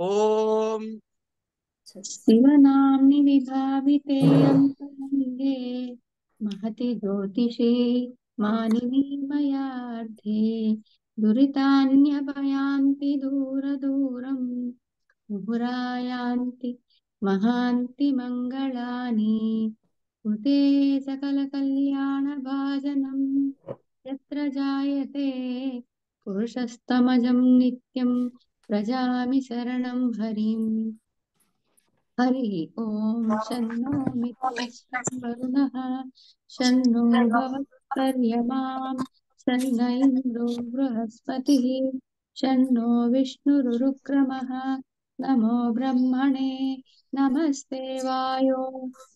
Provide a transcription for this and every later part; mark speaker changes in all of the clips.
Speaker 1: ओम
Speaker 2: शिवनाम्नि विभाविते अन्तरङ्गे महति ज्योतिषे मानिनी मयार्थे दुरितान्यभयान्ति दूरदूरम् मुहुरायान्ति महान्ति मङ्गलानि कृते सकलकल्याणभाजनम् यत्र जायते पुरुषस्तमजं नित्यं व्रजामि शरणं हरिम्। हरिः ॐ शन्नो मित्रः शं वरुणः शन्नो भवत्पर्यमां शन्न इन्द्रो बृहस्पतिः शन्नो विष्णुरुक्रमः नमो ब्रह्मणे नमस्ते वायो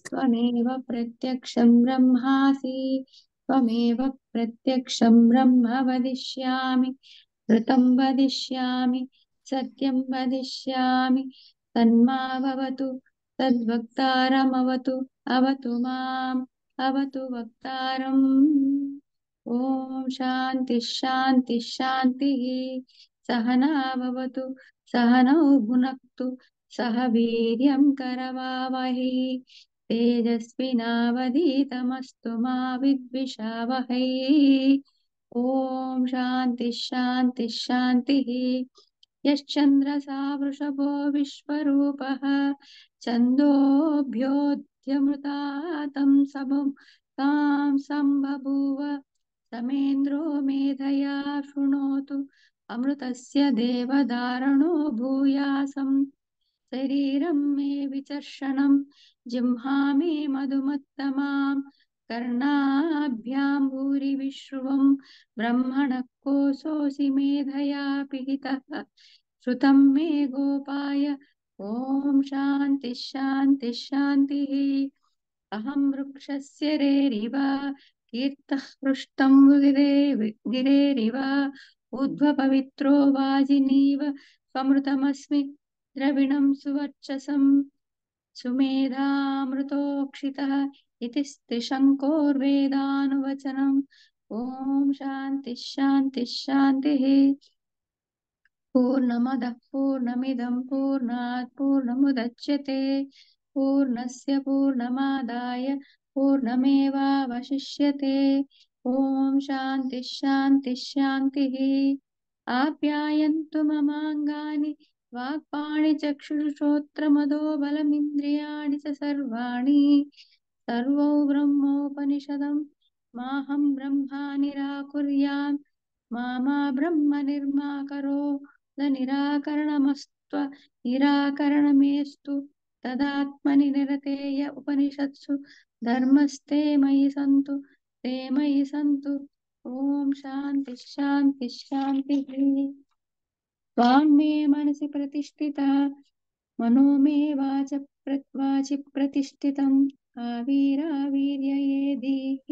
Speaker 2: त्वमेव प्रत्यक्षं ब्रह्मासि त्वमेव प्रत्यक्षं ब्रह्म वदिष्यामि ऋतं वदिष्यामि सत्यं वदिष्यामि तन्मावतु तद्वक्तारमवतु अवतु माम् अवतु वक्तारम्। ॐ शान्तिः शान्तिः शान्तिः। सहना भवतु सहनौ भुनक्तु सह वीर्यं करवावहै तेजस्विनावधीतमस्तु मा विद्विषावहै। ॐ शान्तिः शान्तिः शान्तिः। यश्चन्द्रसा वृषभो विश्वरूपः छन्दोऽभ्योऽध्यमृतातं सबं तां सम्बभूव समेन्द्रो मेधया शृणोतु अमृतस्य देवधारणो भूयासं शरीरं मे विचर्षणं जिह्वामि मधुमत्तमां कर्णाभ्यां भूरि विश्रुवं ब्रह्मणः कोशोऽसि मेधया पिहितः श्रुतं मे गोपाय ॐ शान्तिः शान्तिः शान्तिः। अहं वृक्षस्य रेरिव कीर्तः पृष्ठं गिरेरिव ऊर्ध्वपवित्रो वाजिनीव त्वमृतमस्मि द्रविणं सुवर्चसं सुमेधामृतोक्षितः इति स्त्रिशङ्कोर्वेदानुवचनम्। ॐ शान्तिः शान्तिः शान्तिः। पूर्णमदः पूर्णमिदं पूर्णात् पूर्णमुदच्यते पूर्णस्य पूर्णमादाय पूर्णमेवावशिष्यते। ॐ शान्तिः शान्तिः शान्तिः। आप्यायन्तु ममाङ्गानि वाक्पाणिचक्षुश्रोत्रमदो बलमिन्द्रियाणि च सर्वाणि सर्वौ ब्रह्मोपनिषदं माहं ब्रह्मा निराकुर्याम् मा ब्रह्म निर्माकरो निराकरणमस्त्व निराकरणमेस्तु तदात्मनि निरतेय उपनिषत्सु धर्मस्ते मयि सन्तु ते मयि सन्तु। ॐ शान्तिः शान्तिः शान्तिः। त्वां मे मनसि प्रतिष्ठिता मनो मे वाचि प्रतिष्ठितम् आवीरावीर्ययेधीः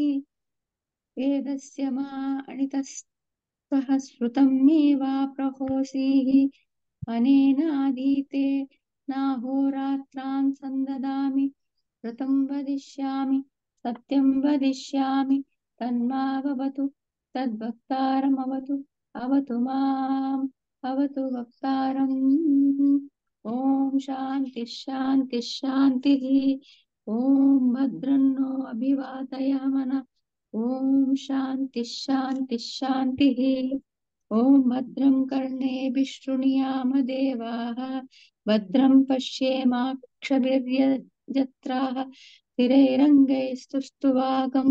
Speaker 2: वेदस्य मा अणितस्तः श्रुतं मे वा प्रहोसीः अनेनाधीते नाहोरात्रां सन्ददामि ऋतं वदिष्यामि सत्यं वदिष्यामि तन्मावतु तद्वक्तारमवतु अवतु माम् अवतु वक्तारम्। ॐ शान्तिः शान्तिः शान्तिः। ॐ भद्रं नो अभिवादयामनः। ॐ शान्तिः शान्तिः शान्तिः। ॐ भद्रं कर्णेभिः शृणुयाम देवाः भद्रं पश्येमाक्षभिर्यजत्राः स्थिरैरङ्गैस्तुष्टुवागं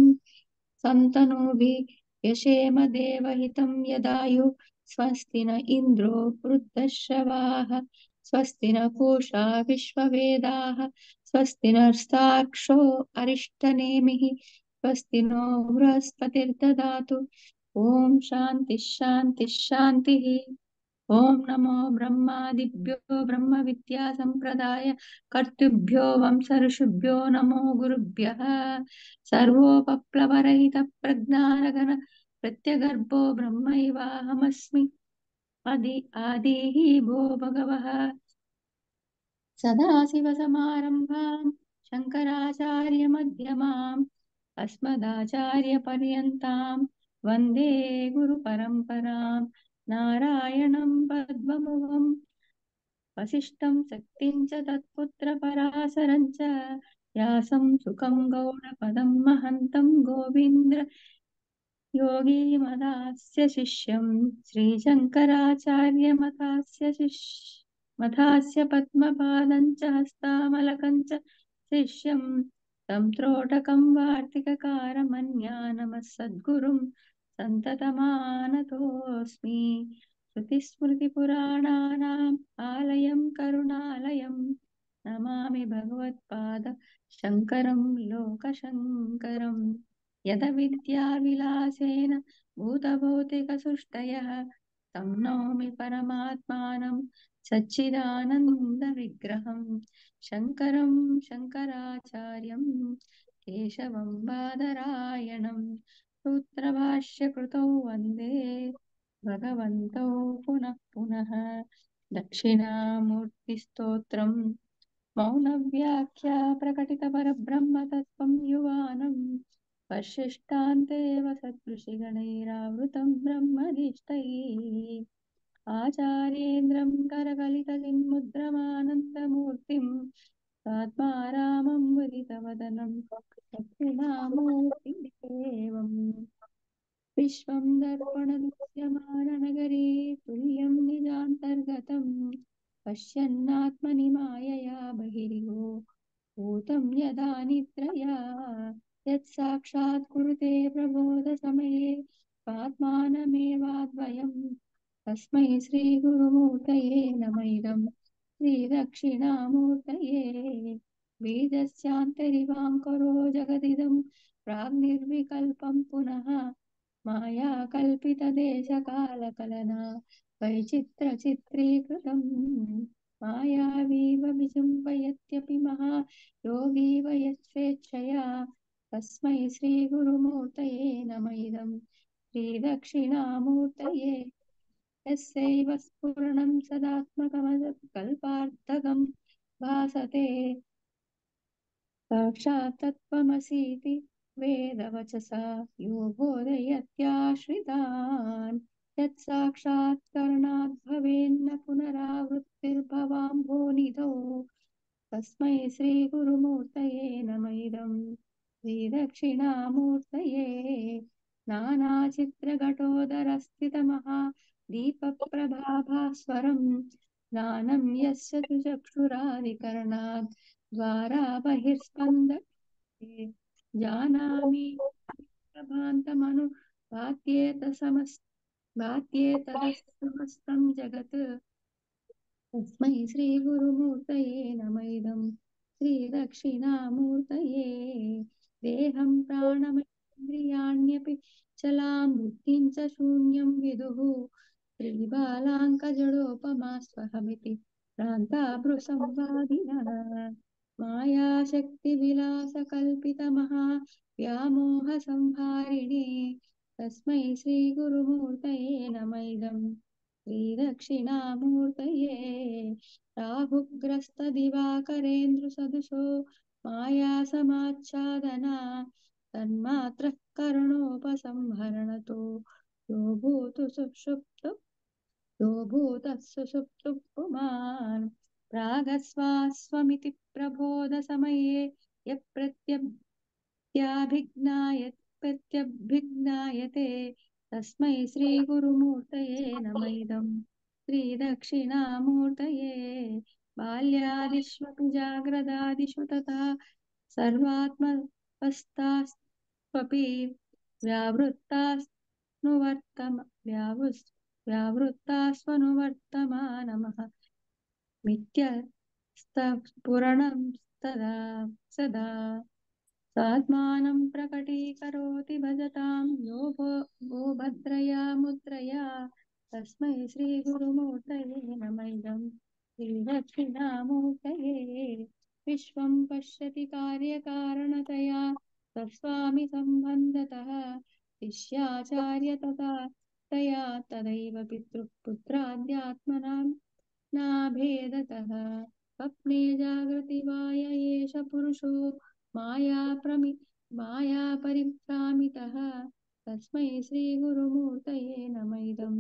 Speaker 2: सन्तनूभिः यशेम देवहितं यदायुः स्वस्ति न इन्द्रो वृद्धश्रवाः स्वस्ति न पूषा विश्ववेदाः स्वस्ति नस्तार्क्ष्यो अरिष्टनेमिः स्वस्ति नो बृहस्पतिर्ददातु। ॐ शान्तिः शान्तिः शान्तिः। ॐ नमो ब्रह्मादिभ्यो ब्रह्म विद्या संप्रदाय कर्तृभ्यो वंश ऋषिभ्यो नमो गुरुभ्यः। सर्वोपप्लवरहित प्रज्ञानघन प्रत्यगर्भो ब्रह्मैवाहमस्मि आदिः भो भगवः। सदाशिवसमारम्भां शङ्कराचार्यमध्यमाम् अस्मदाचार्यपर्यन्तां वन्दे गुरुपरम्पराम् नारायणं पद्मभुवम् वसिष्ठं शक्तिं च तत्पुत्रपराशरं च व्यासं सुखं गौडपदं महन्तं गोविन्द्र योगीमदास्य शिष्यं मथास्य पद्मपादं च हस्तामलकं च शिष्यं तं त्रोटकं वार्तिककारमन्या सद्गुरुं सन्ततमानतोऽस्मि श्रुतिस्मृतिपुराणानाम् आलयं करुणालयं नमामि भगवत्पाद शङ्करं लोकशङ्करम् यदविद्याविलासेन भूतभौतिकसृष्टयः तं नौमि परमात्मानं सच्चिदानन्दविग्रहं शङ्करं शङ्कराचार्यं केशवं बादरायणं सूत्रभाष्यकृतौ वन्दे भगवन्तौ पुनः पुनः दक्षिणामूर्तिस्तोत्रम् मौनव्याख्या प्रकटितपरब्रह्मतत्त्वं युवानम् वर्षिष्ठान्तेव सदृशिगणैरावृतं ब्रह्मनिष्ठैः आचार्येन्द्रं करकलितचिन्मुद्रमानन्दमूर्तिं स्वात्मारामं मुदितवदनं दक्षिणामूर्तिदेवम् विश्वं दर्पणदृश्यमाननगरे तुल्यं निजान्तर्गतं पश्यन्नात्मनि मायया बहिरिवो भूतं यदा निद्रया यत्साक्षात् कुरुते प्रबोधसमये स्वात्मानमेवाद्वयं तस्मै श्रीगुरुमूर्तये नमः इदं श्रीदक्षिणामूर्तये बीजस्यान्तरिवाङ्करो जगदिदं प्राग्निर्विकल्पं पुनः माया कल्पितदेशकालकलना वैचित्रचित्रीकृतम् मायावीव विजृम्भयत्यपि महायोगी वयस्वेच्छया तस्मै श्रीगुरुमूर्तये नमः इदं श्रीदक्षिणामूर्तये यस्यैव स्फुरणं सदात्मकमकल्पार्थकं भासते साक्षात् तत्त्वमसीति वेदवचसा यो बोधयत्याश्रितान् यत्साक्षात्करणात् भवेन्न पुनरावृत्तिर्भवाम्भोनिधौ तस्मै श्रीगुरुमूर्तये नमः इदं श्रीदक्षिणामूर्तये नानाचित्रघटोदरस्थितमहादीपप्रभाभास्वरं ज्ञानं यस्य तु चक्षुरादिकरणात् द्वारा बहिर्स्पन्दते जानामि प्रभान्तमनु भात्येतदसमस्तं जगत् तस्मै श्रीगुरुमूर्तये नमः इदं श्रीदक्षिणामूर्तये देहं प्राणमिन्द्रियाण्यपि चलां बुद्धिं च शून्यं विदुः श्रीबालाङ्कजडोपमा स्वहमिति भ्रान्ताभृसंवादिनः मायाशक्तिविलासकल्पितमहाव्यामोहसंहारिणे तस्मै श्रीगुरुमूर्तये नमः इदं श्रीदक्षिणामूर्तये राहुग्रस्तदिवाकरेन्द्रसदृशो मायासमाच्छादना तन्मात्रः करुणोपसंहरणतो यो भूतु भूतः सुषुप्तु पुमान् प्रागस्वास्वमिति प्रबोधसमये प्रत्यभिज्ञायते तस्मै श्रीगुरुमूर्तये नमः इदं श्रीदक्षिणामूर्तये बाल्यादिष्वपि जाग्रदादिषु तथा सर्वात्मवस्थास्त्वपि व्यावृत्तास्वनुवर्तमानमः मिथ्यस्तस्फुरणं सदा सात्मानं प्रकटीकरोति भजतां यो भद्रया मुद्रया तस्मै श्रीगुरुमूर्तये नमः इदं श्रीदक्षिणामूर्तये विश्वं पश्यति कार्यकारणतया तत्स्वामि सम्बन्धतः शिष्याचार्य तथा तया तदैव पितृपुत्राद्यात्मनां नाभेदतः स्वप्ने जागृति वा य एष पुरुषो मायापरिभ्रामितः तस्मै श्रीगुरुमूर्तये नमः इदं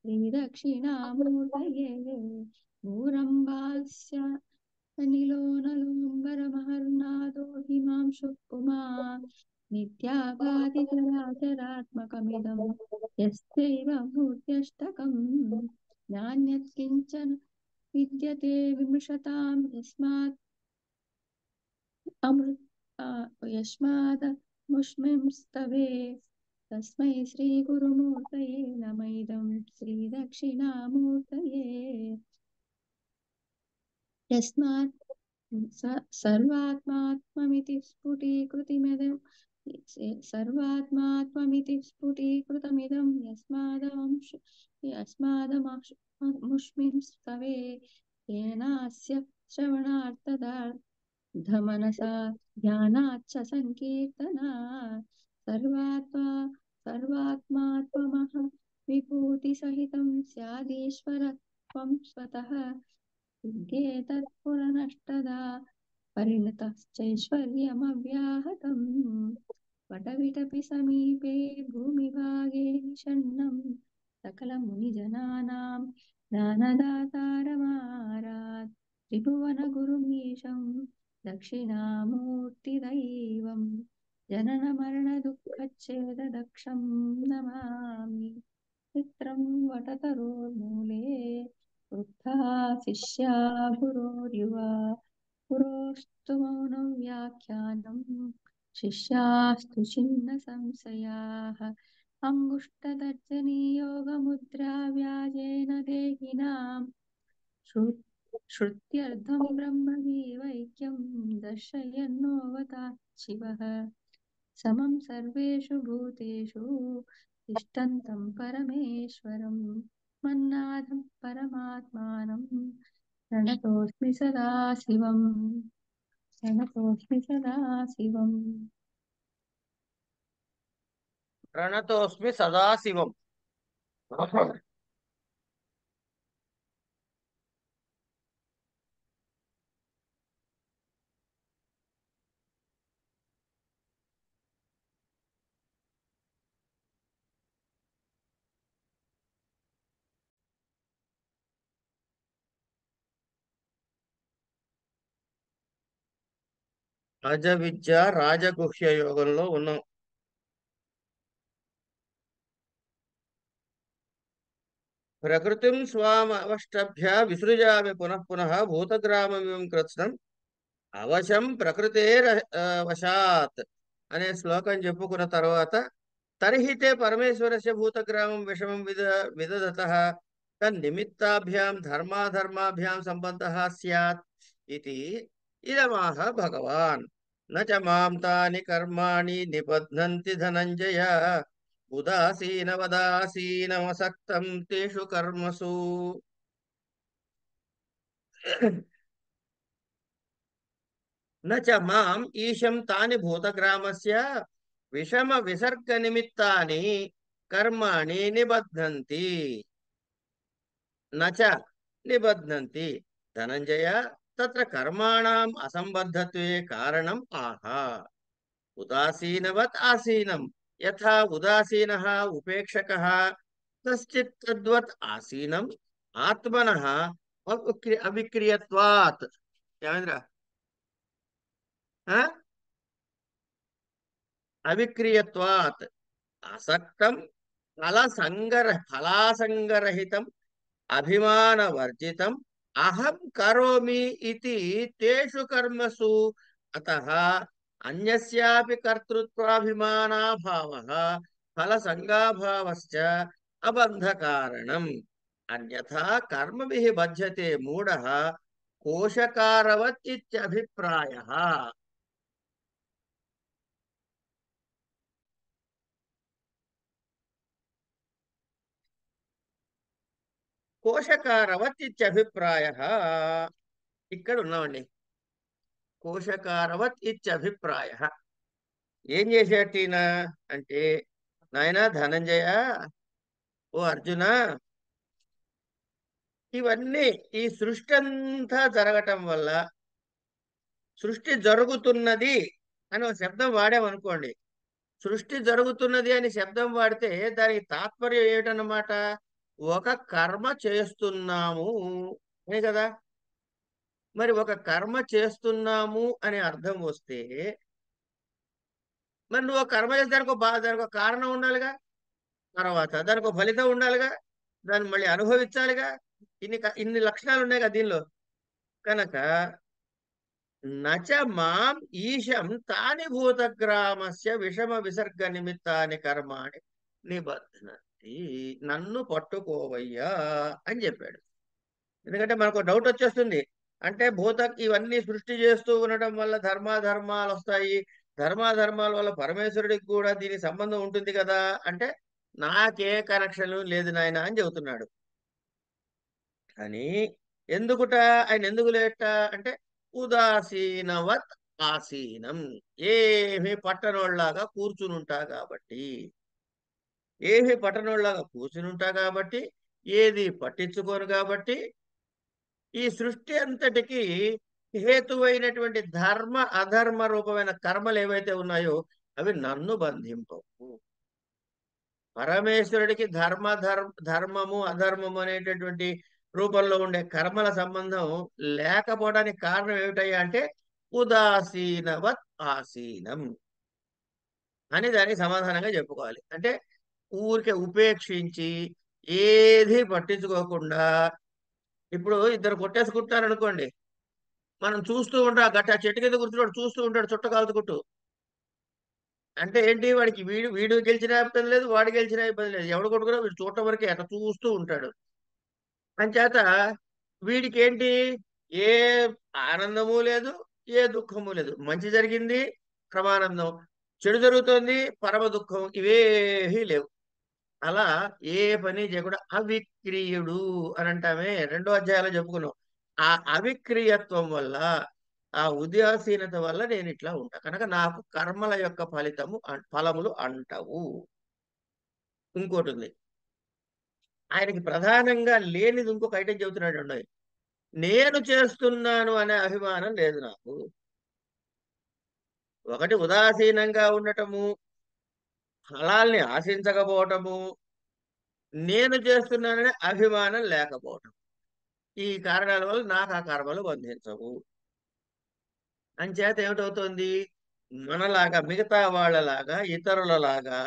Speaker 2: श्रीदक्षिणामूर्तये भूरम्भा तस्य अनिलो नलोऽम्बरमहर्नादो हिमांशुः पुमान् नित्यागादि चराचरात्मकमिदं यस्यैव मूर्त्यष्टकम् नान्यत् किञ्चन विद्यते विमृशतां यस्मादमुष्मिंस्तवे तस्मै श्रीगुरुमूर्तये नम इदं श्रीदक्षिणामूर्तये यस्मात् सर्वात्मात्ममिति स्फुटीकृतमिदं यस्मादमुष्मिंस्तवे येनास्य श्रवणार्थदा धमनसा ध्यानाच्च संकीर्तनात् सर्वात्मात्ममः विभूतिसहितं स्यादीश्वरत्वं स्वतः सिद्धेतत्पुरनष्टदा परिणतश्चैश्वर्यमव्याहतम् वटविटपि समीपे भूमिभागे निषण्णं सकलमुनिजनानां दानदातारमारात् त्रिभुवनगुरुमीशं दक्षिणामूर्तिदैवं जननमरणदुःखच्छेददक्षं नमामि चित्रं वटतरोर्मूले वृद्धा शिष्या गुरोर्युवा गुरोस्तु मौनं व्याख्यानं शिष्यास्तु छिन्नसंशयाः अङ्गुष्ठतर्जनीयोगमुद्रा व्याजेन देहिनां श्रुत्यर्थं ब्रह्मजीवैक्यं दर्शयन्नोऽवतात् शिवः समं सर्वेषु भूतेषु तिष्ठन्तं परमेश्वरं मन्नाथं परमात्मानं प्रणतोऽस्मि सदा शिवम् प्रणतोऽस्मि सदा शिवम्
Speaker 1: ప్రణతోస్మి సదాశివం. రాజ విద్య రాజగుహ్య యోగంలో ఉన్నాం. ప్రకృతిం స్వామవష్టభ్య విసృజామి పునః పునః భూతగ్రామమివం కృత్స్నం అవశం ప్రకృతేర వశాత్ అనే శ్లోకం చెప్పుకున్న తర్వాత తర్హితే పరమేశ్వరస్య భూతగ్రామం విషమం విదధతః తన్నిమిత్తాభ్యాం ధర్మాధర్మాభ్యాం సంబంధః స్యాత్ ఇతి ఇదమాహ భగవాన్. న చ మాం తాని కర్మాణి నిబధ్నంతి ధనంజయ ఉదాసీనవదాసీనమసక్తం తేషు కర్మసు. న చ మాం ఈశం తాని భూతగ్రామస్య విషమ విసర్గ నిమిత్తాని కర్మాణి నిబధ్నంతి. నచ నిబధ్నంతి ధనంజయ తత్ర కర్మాణం అసంబద్ధత్వే కారణం ఆహ. ఉదాసీనవత్ ఆసీనం యథా ఉదాసీనః ఉపేక్షకః కశ్చిత్ తద్వత్ ఆసీనం ఆత్మనః అవిక్రియత్వాత్. ఏమైందిరా? అవిక్రియత్వాత్ అసక్తం ఫలాసంగరహితం అభిమానవర్జితం అహం కరోమి ఇతి తేషు కర్మసు. అతః అన్యస్యాపి కర్తృత్వాభిమానాభావః ఫలసంగాభావశ్చ అబంధకారణం. అన్యథా కర్మభిః బధ్యతే మూఢః కోశకారవత్ ఇత్యభిప్రాయః. కోశకారవత్ ఇత్యభిప్రాయః. ఇక్కడ ఉన్నామండి. కోశకారవత్ ఇత్యభిప్రాయః. ఏం చేసేట అంటే, నాయన ధనంజయ, ఓ అర్జున, ఇవన్నీ ఈ సృష్టి అంతా జరగటం వల్ల సృష్టి జరుగుతున్నది అని ఒక శబ్దం వాడామనుకోండి. సృష్టి జరుగుతున్నది అని శబ్దం వాడితే దానికి తాత్పర్యం ఏమిటన్నమాట? ఒక కర్మ చేస్తున్నాము అనే కదా. మరి ఒక కర్మ చేస్తున్నాము అనే అర్థం వస్తే, మరి నువ్వు ఒక కర్మ చేస్తే దానికి ఒక కారణం ఉండాలిగా. తర్వాత దానికి ఒక ఫలితం ఉండాలిగా. దాన్ని మళ్ళీ అనుభవించాలిగా. ఇన్ని లక్షణాలు ఉన్నాయి కదా దీనిలో. కనుక నచ మాం ఈశం తాని భూతగ్రామస్య విషమ విసర్గ నిమిత్తాని కర్మాణి నిబధ్నతి. నన్ను పట్టుకోవయ్యా అని చెప్పాడు. ఎందుకంటే మనకు డౌట్ వచ్చేస్తుంది. అంటే ఇవన్నీ సృష్టి చేస్తూ ఉండడం వల్ల ధర్మాధర్మాలు వస్తాయి. ధర్మాధర్మాల వల్ల పరమేశ్వరుడికి కూడా దీనికి సంబంధం ఉంటుంది కదా అంటే, నాకే కనెక్షన్ లేదు నాయన అని చెబుతున్నాడు. కానీ ఎందుకుట, ఆయన ఎందుకు లేట అంటే, ఉదాసీనవత్ ఆసీనం, ఏమి పట్టనోళ్ళలాగా కూర్చునుంటా కాబట్టి. ఏమి పట్టనోళ్ళలాగా కూర్చునుంటా కాబట్టి, ఏది పట్టించుకోను కాబట్టి, ఈ సృష్టి అంతటికి హేతువైనటువంటి ధర్మ అధర్మ రూపమైన కర్మలు ఏవైతే ఉన్నాయో అవి నన్ను బంధింపవు. పరమేశ్వరుడికి ధర్మము అధర్మము అనేటటువంటి రూపంలో ఉండే కర్మల సంబంధం లేకపోవడానికి కారణం ఏమిటయ్యా అంటే, ఉదాసీనవత్ ఆసీనం అని దానికి సమాధానంగా చెప్పుకోవాలి. అంటే ఊరికే ఉపేక్షించి ఏది పట్టించుకోకుండా, ఇప్పుడు ఇద్దరు కొట్టేసుకుంటున్నారు అనుకోండి, మనం చూస్తూ ఉంటాం. ఆ గట్ట ఆ చెట్టు కింద కూర్చున్నాడు చూస్తూ ఉంటాడు చుట్ట కాల్చుకుంటూ. అంటే ఏంటి, వాడికి వీడు వీడు గెలిచినా ఇబ్బంది లేదు, వాడు గెలిచినా ఇబ్బంది లేదు. ఎవడు కొట్టుకున్నా వీడు చూడటం వరకే అట్లా చూస్తూ ఉంటాడు. అంచేత వీడికి ఏంటి, ఏ ఆనందము లేదు, ఏ దుఃఖము లేదు. మంచి జరిగింది పరమానందం, చెడు జరుగుతోంది పరమ దుఃఖం, ఇవేమీ లేవు. అలా ఏ పని చేయకుండా అవిక్రీయుడు అని అంటామే, రెండో అధ్యాయంలో చెప్పుకున్నాం. ఆ అవిక్రీయత్వం వల్ల, ఆ ఉదాసీనత వల్ల నేను ఇట్లా ఉంటా. కనుక నాకు కర్మల యొక్క ఫలములు అంటవు. ఇంకోటి ఉంది, ఆయనకి ప్రధానంగా లేనిది ఇంకొక ఐటెం చెబుతున్నాడు అండి. నేను చేస్తున్నాను అనే అభిమానం లేదు నాకు. ఒకటి ఉదాసీనంగా ఉండటము, ఫలాల్ని ఆశించకపోవటము, నేను చేస్తున్నాననే అభిమానం లేకపోవటం. ఈ కారణాల వల్ల నాకు ఆ కర్మలు బంధించవు. అంచేత ఏమిటవుతోంది, మనలాగా మిగతా వాళ్ళలాగా ఇతరులలాగా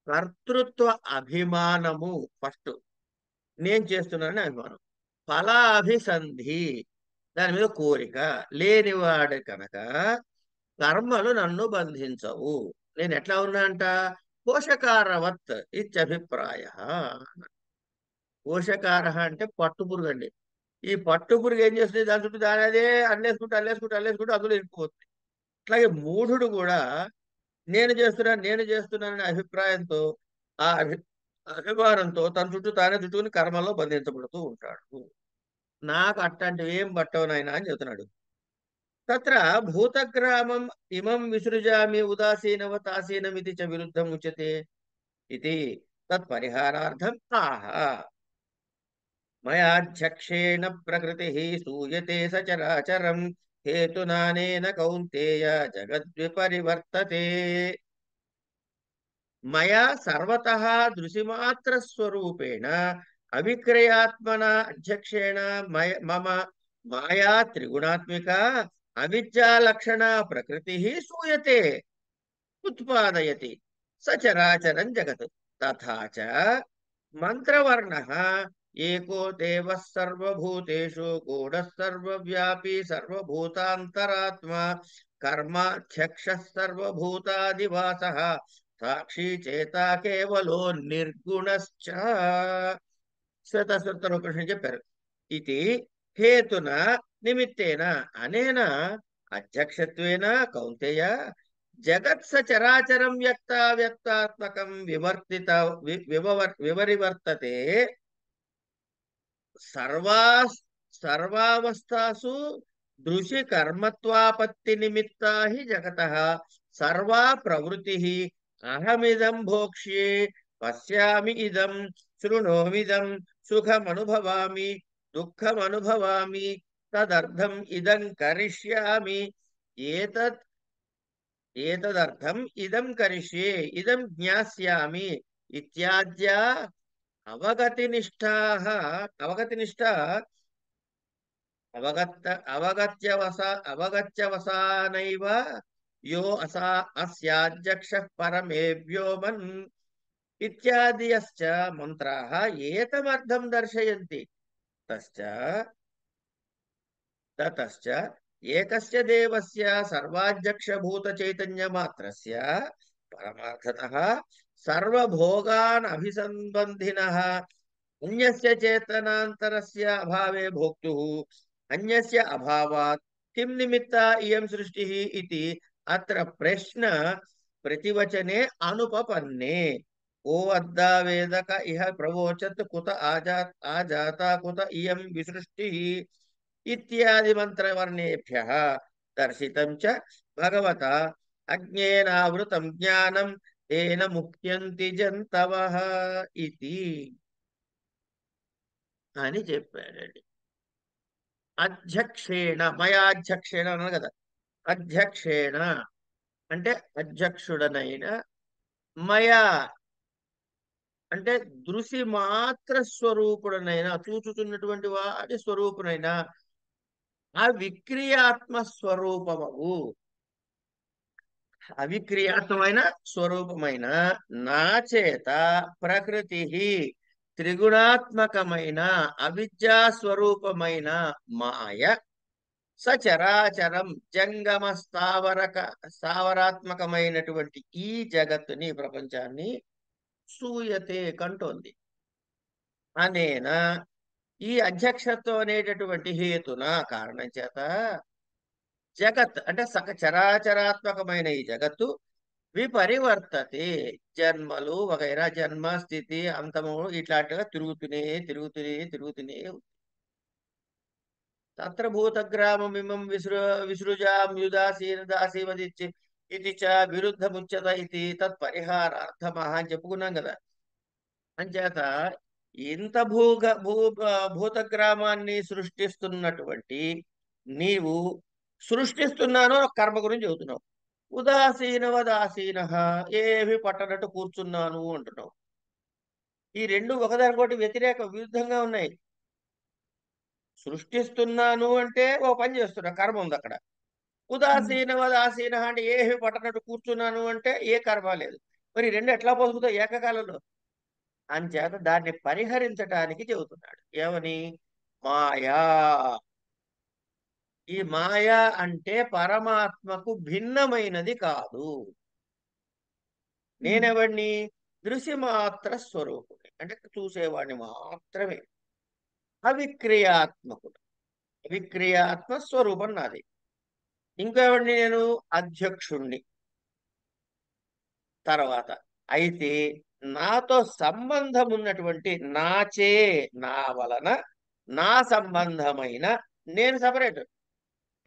Speaker 1: కర్తృత్వ అభిమానము ఫస్ట్, నేను చేస్తున్నానని అభిమానం, ఫలాభిసంధి దాని మీద కోరిక లేనివాడు కనుక కర్మలు నన్ను బంధించవు. నేను ఎట్లా ఉన్నా అంట, పోషకారవత్ ఇత్యభిప్రాయ. పోషకార అంటే పట్టుపురుగు అండి. ఈ పట్టుపురుగు ఏం చేస్తుంది, దాని చుట్టూ దాని అదే అల్లేసుకుంటూ అల్లేసుకుంటూ అల్లేసుకుంటూ అందులో ఇరుక్కుపోతుంది. అట్లాగే మూఢుడు కూడా నేను చేస్తున్నాననే అభిప్రాయంతో, ఆ అభిమానంతో తన చుట్టూ తానే చుట్టూని కర్మల్లో బంధించబడుతూ ఉంటాడు. నాకు అట్లాంటివి ఏం పట్టవు నాయనా అని చెబుతున్నాడు. తత్ర భూతగ్రామం ఇమం విసృజామి ఉదాసీనవతాసీనమితి చ విరుద్ధం ఉచ్యతే ఇది తత్పరిహారార్థం ఆహ మయాధ్యక్షేణ ప్రకృతి సూయతే సచరాచరం హేతునానేన కౌంతేయ జగద్విపరివర్తతే. మయా సర్వతః దృశిమాత్ర స్వరూపేణ అవిక్రయాత్మన అధ్యక్షేణ మమ మాయా త్రిగుణాత్మిక అవిద్యా లక్షణ ప్రకృతి సూయతే ఉత్పాదయతి సచరాచరం జగత్. తథా చ మంత్రవర్ణః ఏకో దేవః సర్వభూతేషు గూఢః సర్వవ్యాపీ సర్వభూతాంతరాత్మా కర్మాధ్యక్షः సర్వభూతాదివాసః సాక్షి చేత కేవలో నిర్గుణశ్చ. శ్వేతసూత్ర ఉపనిషత్తు చెప్పారు. ఇది హేతున నిమిత్తేన అనేన అధ్యక్షత్వేన కౌంతేయ జగత్ సచరాచరం వ్యక్తాత్మకం వివరివర్తతే సర్వావస్థాసు దృశి కర్మత్వాపత్తి నిమిత్తా హి జగతః సర్వా ప్రవృత్తి అహమిదం భోక్ష్యే పశ్యామి ఇదం శృణోమిదం సుఖమనుభవామి దుఃఖమనుభవామి తదర్థం ఇదం కరిష్యామి ఏతదర్థం ఇదం కరిష్యే ఇదం జ్ఞాస్యామి అవగత్త అవగత్యవస అవగత్యవసానైవ యో అస్యాధ్యక్ష పరమే వ్యోమన్ ఇత్యాదియశ్చ మంత్రాः ఏతమర్థం దర్శయంతి తశ్చ తతశ్చ ఏకస్య దేవస్య సర్వాధ్యక్షభూత చైతన్యమాత్రస్య పరమార్థతః సర్వభోగాన్ అభిసంబంధినః అన్యస్య చేతనాంతరస్య అభావే భోక్తుః అన్యస్య అభావాత్ కిం నిమిత్తా ఇయం సృష్టిః ఇతి అత్ర ప్రశ్న ప్రతివచనే అనుపపన్నే ఓ అద్దా వేదక ఇహ ప్రవోచత్ కుత ఆజాతా కుత ఇయం విసృష్టిః ఇత్యాది మంత్రవర్ణేభ్యః దర్శితం చ భగవతా అజ్ఞేనావృతం జ్ఞానం తేన ముక్త్యంతి జంతవః ఇది అని చెప్పాడండి. అధ్యక్షేణ మయాధ్యక్షేణ అన్నారు కదా, అధ్యక్షేణ అంటే అధ్యక్షుడనైన, మయా అంటే దృశి మాత్ర స్వరూపుడనైన, చూచుచున్నటువంటి వాడి స్వరూపునైన, అవిక్రియాత్మ స్వరూపము, అవిక్రియాత్మైన స్వరూపమైన నా చేత ప్రకృతి త్రిగుణాత్మకమైన అవిద్యా స్వరూపమైన మాయ సచరాచరం జంగమ స్థావరాత్మకమైనటువంటి ఈ జగత్తుని, ప్రపంచాన్ని సూయతే కంటోంది. అనేన ఈ అధ్యక్షత్వం అనేటటువంటి హేతున కారణం చేత జగత్ అంటే చరాచరాత్మకమైన ఈ జగత్తు విపరివర్తతే, జన్మలు వగైరా జన్మ స్థితి అంతము ఇట్లాంటిగా తిరుగుతూనే తిరుగుతూనే తిరుగుతూనే తత్ర భూతగ్రామమిమం విసృజామ్యుదాసీనదాసీవదిచ్చి ఇది చ విరుద్ధముచ్యత ఇది తత్పరిహారార్థమః అని చెప్పుకున్నాం కదా. అంచేత ఇంత భూతగ్రామాన్ని సృష్టిస్తున్నటువంటి నీవు సృష్టిస్తున్నాను కర్మ గురించి చెబుతున్నావు. ఉదాసీనవదాసీన ఏమి పట్టనట్టు కూర్చున్నాను అంటున్నావు. ఈ రెండు ఒకదానికొకటి వ్యతిరేక విరుద్ధంగా ఉన్నాయి. సృష్టిస్తున్నాను అంటే ఓ పని చేస్తున్నా, కర్మ ఉంది అక్కడ. ఉదాసీనవదాసీన అంటే ఏమి పట్టనట్టు కూర్చున్నాను అంటే ఏ కర్మ లేదు. మరి రెండు ఎట్లా పొందుతావు ఏకకాలంలో? అంచేత దాన్ని పరిహరించటానికి చెబుతున్నాడు. ఏమని? మాయా. ఈ మాయా అంటే పరమాత్మకు భిన్నమైనది కాదు. నేనెవడిని? దృశ్యమాత్ర స్వరూపుని, అంటే చూసేవాడిని మాత్రమే. అవిక్రియాత్మకుడు, అవిక్రియాత్మ స్వరూపం నాది. ఇంకెవడిని నేను? అధ్యక్షుణ్ణి. తర్వాత అయితే నాతో సంబంధం ఉన్నటువంటి, నాచే నా వలన నా సంబంధమైన నేను సపరేట్,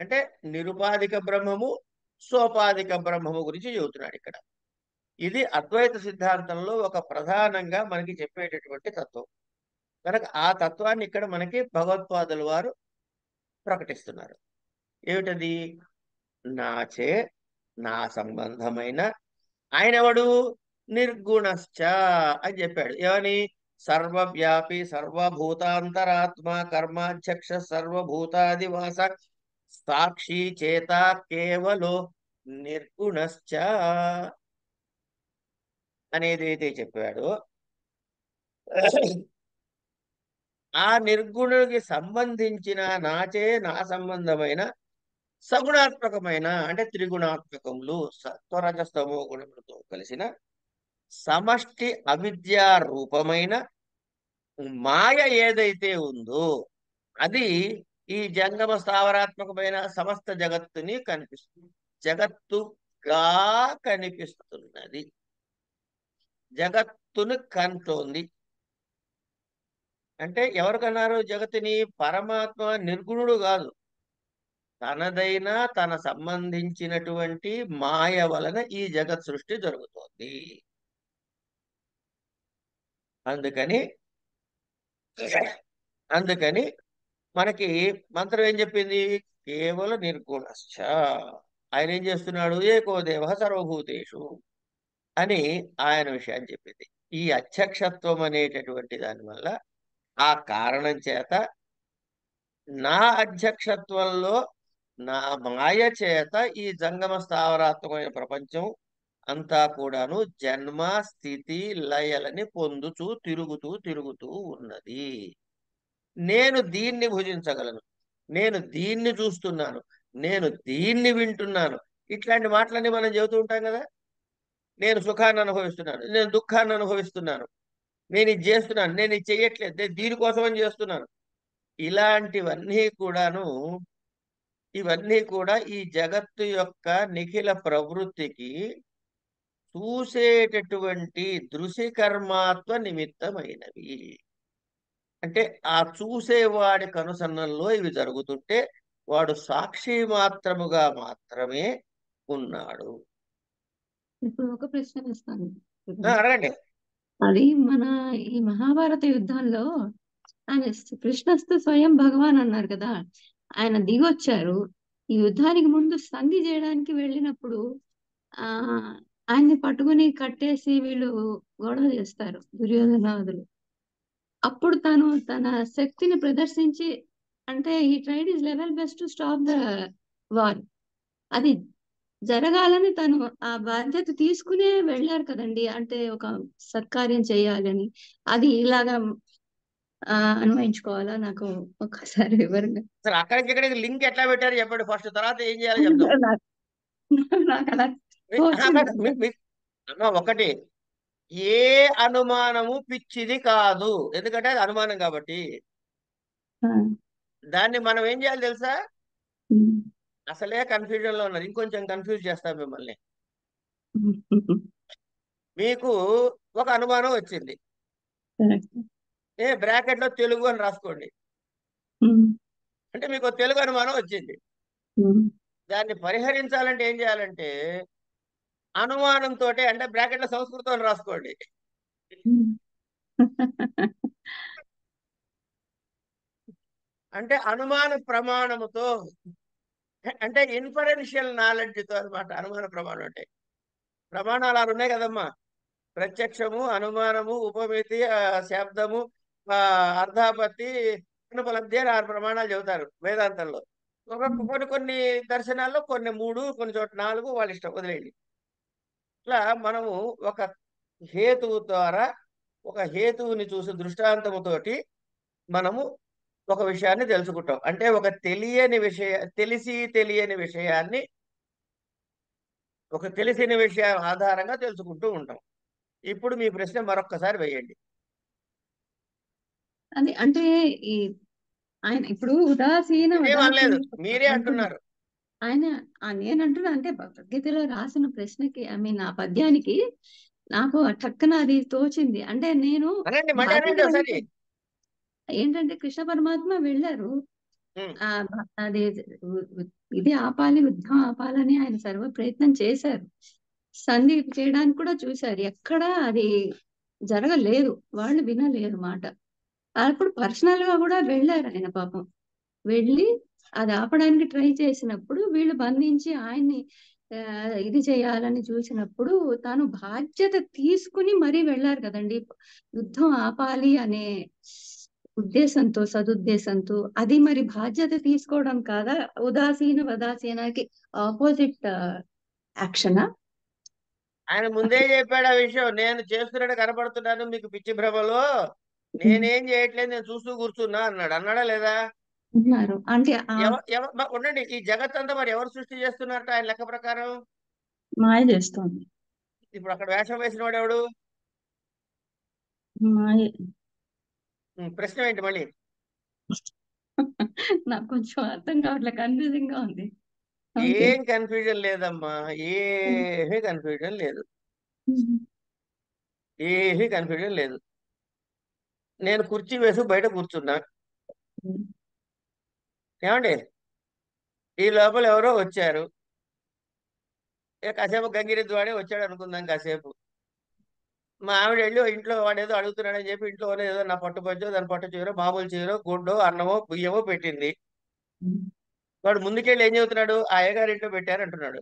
Speaker 1: అంటే నిరుపాధిక బ్రహ్మము సోపాధిక బ్రహ్మము గురించి చెబుతున్నాడు ఇక్కడ. ఇది అద్వైత సిద్ధాంతంలో ఒక ప్రధానంగా మనకి చెప్పేటటువంటి తత్వం కనుక ఆ తత్వాన్ని ఇక్కడ మనకి భగవత్పాదుల వారు ప్రకటిస్తున్నారు. ఏమిటది? నాచే నా సంబంధమైన ఆయన ఎవడు? నిర్గుణశ్చ అని చెప్పాడు. ఏమని? సర్వవ్యాపి సర్వభూతాంతరాత్మ కర్మాధ్యక్ష సర్వభూతాదివాస సాక్షి చేత కేవలో నిర్గుణశ్చ అనేదైతే చెప్పాడో ఆ నిర్గుణుడికి సంబంధించిన నాచే నా సంబంధమైన సగుణాత్మకమైన, అంటే త్రిగుణాత్మకములు సత్వరజస్తమో గుణములతో కలిసిన సమష్టి అవిద్యా రూపమైన మాయ ఏదైతే ఉందో అది ఈ జంగమ స్థావరాత్మకమైన సమస్త జగత్తుని కనిపిస్తుంది, జగత్తుగా కనిపిస్తున్నది, జగత్తును కంటోంది. అంటే ఎవరికన్నారు జగత్తుని? పరమాత్మ నిర్గుణుడు కాదు, తనదైన తన సంబంధించినటువంటి మాయ వలన ఈ జగత్ సృష్టి జరుగుతోంది. అందుకని అందుకని మనకి మంత్రం ఏం చెప్పింది? కేవలం నిర్గుణశ్చ. ఆయన ఏం చేస్తున్నాడు? ఏకో దేవ సర్వభూతేషు అని ఆయన విషయాన్ని చెప్పింది. ఈ అధ్యక్షత్వం అనేటటువంటి దాని వల్ల ఆ కారణం చేత నా అధ్యక్షత్వంలో నా మాయ చేత ఈ జంగమ స్థావరాత్మకమైన ప్రపంచం అంతా కూడాను జన్మ స్థితి లయలని పొందుతూ తిరుగుతూ తిరుగుతూ ఉన్నది. నేను దీన్ని భుజించగలను, నేను దీన్ని చూస్తున్నాను, నేను దీన్ని వింటున్నాను. ఇట్లాంటి మాటలన్నీ మనం చెబుతూ ఉంటాం కదా. నేను సుఖాన్ని అనుభవిస్తున్నాను, నేను దుఃఖాన్ని అనుభవిస్తున్నాను, నేను ఇది చేస్తున్నాను, నేను ఇది చెయ్యట్లేదు, నేను దీనికోసమని చేస్తున్నాను. ఇలాంటివన్నీ కూడాను, ఇవన్నీ కూడా ఈ జగత్తు యొక్క నిఖిల ప్రవృత్తికి చూసేటటువంటి దృశ్యకర్మాత్వ నిమిత్తమైనవి. అంటే ఆ చూసేవాడి కనుసన్నల్లో ఇవి జరుగుతుంటే వాడు సాక్షి మాత్రముగా మాత్రమే ఉన్నాడు.
Speaker 2: ఇప్పుడు ఒక ప్రశ్న వేస్తాను.
Speaker 1: అడగండి.
Speaker 2: అది మన ఈ మహాభారత యుద్ధంలో ఆయన కృష్ణస్తు స్వయం భగవాన్ అన్నారు కదా, ఆయన దిగొచ్చారు. ఈ యుద్ధానికి ముందు సంధి చేయడానికి వెళ్ళినప్పుడు ఆ ఆయన్ని పట్టుకుని కట్టేసి వీళ్ళు గొడవ చేస్తారు దుర్యోధనాదులు. అప్పుడు తను తన శక్తిని ప్రదర్శించి, అంటే ఈ tried is level best to stop the war, అది జరగాలని తను ఆ బాధ్యత తీసుకునే వెళ్ళారు కదండి. అంటే ఒక సత్కార్యం చేయాలని, అది ఇలాగా అన్వయించుకోవాలా? నాకు ఒక్కసారి వివరంగా.
Speaker 1: అసలు అక్కడికి ఇక్కడికి లింక్ ఎట్లా పెట్టారు చెప్పండి ఫస్ట్, తర్వాత ఏం చేయాలో చెప్దాం.
Speaker 2: నాకు నాకు అలా
Speaker 1: ఆహా,
Speaker 2: తోచింది.
Speaker 1: అమ్మా ఒకటి, ఏ అనుమానము పిచ్చిది కాదు, ఎందుకంటే అది అనుమానం కాబట్టి.
Speaker 2: ఆ,
Speaker 1: దాన్ని మనం ఏం చేయాలి తెలుసా?
Speaker 2: ఉమ్,
Speaker 1: అసలే కన్ఫ్యూజన్ లో ఉన్నారు, ఇంకొంచెం కన్ఫ్యూజ్ చేస్తాం మిమ్మల్ని. మీకు ఒక అనుమానం వచ్చింది,
Speaker 2: correct.
Speaker 1: బ్రాకెట్ లో తెలుగు అని రాసుకోండి.
Speaker 2: ఉమ్,
Speaker 1: అంటే మీకు తెలుగు అనుమానం వచ్చింది.
Speaker 2: ఉమ్,
Speaker 1: దాన్ని పరిహరించాలంటే ఏం చేయాలంటే అనుమానంతో, అంటే బ్రాకెట్ లో సంస్కృతం అని రాసుకోండి.
Speaker 2: ఉమ్.
Speaker 1: అంటే అనుమాన ప్రమాణముతో, అంటే ఇన్ఫరెన్షియల్ నాలెడ్జ్ తో అనమాట అనుమాన ప్రమాణం అంటే. ప్రమాణాలు ఆరు ఉన్నాయి కదమ్మా: ప్రత్యక్షము, అనుమానము, ఉపమితి, శబ్దము, ఆ, అర్ధాపత్తి, అనుపలబ్ధి అని ఆరు ప్రమాణాలు చెబుతారు వేదాంతంలో. కొన్ని కొన్ని దర్శనాల్లో కొన్ని మూడు, కొన్ని చోట్ల నాలుగు, వాళ్ళ ఇష్టం, వదిలేయండి. ఇట్లా మనము ఒక హేతువు ద్వారా, ఒక హేతువుని చూసి దృష్టాంతముతోటి మనము ఒక విషయాన్ని తెలుసుకుంటాం. అంటే ఒక తెలియని విషయాన్ని ఒక తెలిసిన విషయం ఆధారంగా తెలుసుకుంటూ ఉంటాం. ఇప్పుడు మీ ప్రశ్న మరొక్కసారి వేయండి.
Speaker 2: అది అంటే ఈ ఆయన ఇప్పుడు ఉదాసీన
Speaker 1: నేనేం
Speaker 2: ఉదాసీన
Speaker 1: అనలేదు, మీరే
Speaker 2: అంటున్నారు
Speaker 1: అంటున్నారు.
Speaker 2: ఆయన. నేనంటున్నా అంటే భగవద్గీతలో రాసిన ప్రశ్నకి, ఐ మీన్ ఆ పద్యానికి నాకు టక్కన అది తోచింది. అంటే నేను
Speaker 1: అనండి, మళ్ళీ
Speaker 2: బాధ్యత
Speaker 1: అనండి ఒకసారి.
Speaker 2: వహించాను. ఏంటంటే కృష్ణ పరమాత్మ వెళ్ళారు.
Speaker 1: ఉమ్,
Speaker 2: అది ఇది ఆపాలి, యుద్ధం ఆపాలని ఆయన సర్వ ప్రయత్నం చేశారు. సంధి చేయడానికి కూడా చూశారు, ఎక్కడా అది జరగలేదు. వాళ్ళు వినలేరు మాట. అప్పుడు పర్సనల్ గా కూడా వెళ్ళారు ఆయన పాపం. వెళ్ళి అది ఆపడానికి ట్రై చేసినప్పుడు వీళ్ళు బంధించి ఆయన్ని ఇది చేయాలని చూసినప్పుడు తాను బాధ్యత తీసుకుని మరీ వెళ్ళారు కదండి. యుద్ధం ఆపాలి అనే ఉద్దేశంతో, సదుద్దేశంతో. అది మరి బాధ్యత తీసుకోవడం కాదా? ఉదాసీనకి ఆపోజిట్ యాక్షనా?
Speaker 1: ఆయన ముందే చెప్పాడు ఆ విషయం. నేను చేస్తున్నట్టు కనపడుతున్నాను మీకు పిచ్చి భ్రమలో, నేనేం చేయట్లేదు, నేను చూస్తూ కూర్చున్నా అన్నాడు. అన్నాడా లేదా?
Speaker 2: ఉన్నారు అంటే ఆ
Speaker 1: ఉండండి, ఈ జగత్తంతా మరి ఎవరు సృష్టి చేస్తున్నారట ఆయన లెక్క ప్రకారం?
Speaker 2: మాయ చేస్తోంది.
Speaker 1: ఇప్పుడు అక్కడ వేషం వేసిన వాడు ఎవడు?
Speaker 2: మాయ.
Speaker 1: ప్రశ్న ఏంటి మళ్ళీ?
Speaker 2: నాకు కొంచెం అర్థం కావట్లేదు, కన్ఫ్యూజింగ్ గా ఉంది. ఓకే.
Speaker 1: ఏం కన్ఫ్యూజన్ లేదమ్మా, ఏమీ కన్ఫ్యూజన్ లేదు, ఏమీ కన్ఫ్యూజన్ లేదు. నేను కుర్చీ వేసి బయట కూర్చున్నా, ఏమండి? ఈ లోపల ఎవరో వచ్చారు. కాసేపు గంగిరెద్దు వాడే వచ్చాడు అనుకుందాం. కాసేపు మా ఆవిడ వెళ్ళి ఇంట్లో వాడు ఏదో అడుగుతున్నాడని చెప్పి ఇంట్లో ఏదో నా పట్టు పంచో, దాని పట్టు చీరో, మామూలు చీరో, గుడ్డో, అన్నమో, బియ్యమో పెట్టింది. వాడు ముందుకెళ్ళి ఏం చెబుతున్నాడు? ఆ అయ్యగారి ఇంట్లో పెట్టారు అంటున్నాడు.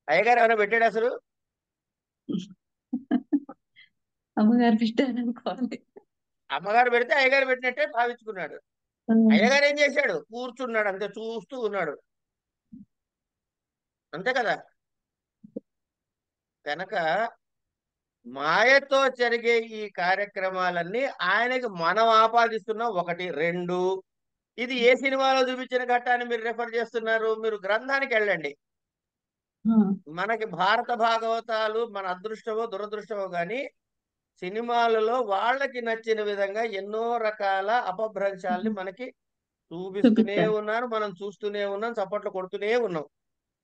Speaker 1: అయ్యగారు ఏమైనా పెట్టాడు అసలు?
Speaker 2: అమ్మగారు పెట్టారనుకోవాలి.
Speaker 1: అమ్మగారు పెడితే అయ్యగారు పెట్టినట్టే భావించుకున్నాడు. అయ్యగారు ఏం చేశాడు? కూర్చున్నాడు, అంతే, చూస్తూ ఉన్నాడు, అంతే కదా. కనుక మాయతో జరిగే ఈ కార్యక్రమాలన్నీ ఆయనకి మనం ఆపాదిస్తున్నాం. ఒకటి. రెండు, ఇది ఏ సినిమాలో చూపించిన ఘట్టాన్ని మీరు రెఫర్ చేస్తున్నారు? మీరు గ్రంథానికి వెళ్ళండి. మనకి భారత భాగవతాలు మన అదృష్టమో దురదృష్టమో గాని సినిమాలలో వాళ్ళకి నచ్చిన విధంగా ఎన్నో రకాల అపభ్రంశాలని మనకి చూపిస్తూనే
Speaker 2: చూపించారు.
Speaker 1: ఉన్నారు. మనం చూస్తూనే ఉన్నాం, చప్పట్లు కొడుతూనే ఉన్నాం.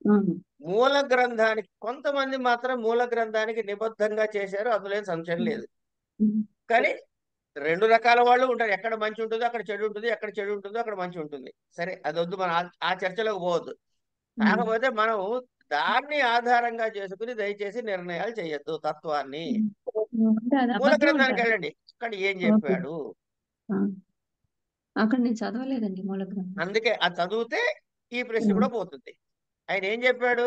Speaker 2: అవును.
Speaker 1: మూల గ్రంథానికి కొంతమంది మాత్రం మూల గ్రంథానికి నిబద్ధంగా చేశారు, అందులో ఏం సంశయం లేదు. కానీ రెండు రకాల వాళ్ళు ఉంటారు. ఎక్కడ మంచి ఉంటుందో అక్కడ చెడు ఉంటుంది, ఎక్కడ చెడు ఉంటుందో అక్కడ మంచి ఉంటుంది. సరే, అది వద్దు, మనం ఆ చర్చలోకి పోవద్దు. కాకపోతే మనం దాన్ని ఆధారంగా చేసుకుని దయచేసి నిర్ణయాలు చేయొద్దు. తత్వాన్ని
Speaker 2: అంటే అది
Speaker 1: మూల
Speaker 2: అబద్ధం
Speaker 1: గ్రంథానికి
Speaker 2: అంటారు.
Speaker 1: వెళ్ళండి, అక్కడ ఏం
Speaker 2: ఓకే.
Speaker 1: చెప్పాడు.
Speaker 2: అక్కడ నేను చదవలేదండి మూల గ్రంథం.
Speaker 1: అందుకే అది చదివితే ఈ ప్రశ్న కూడా పోతుంది. ఆయన ఏం చెప్పాడు?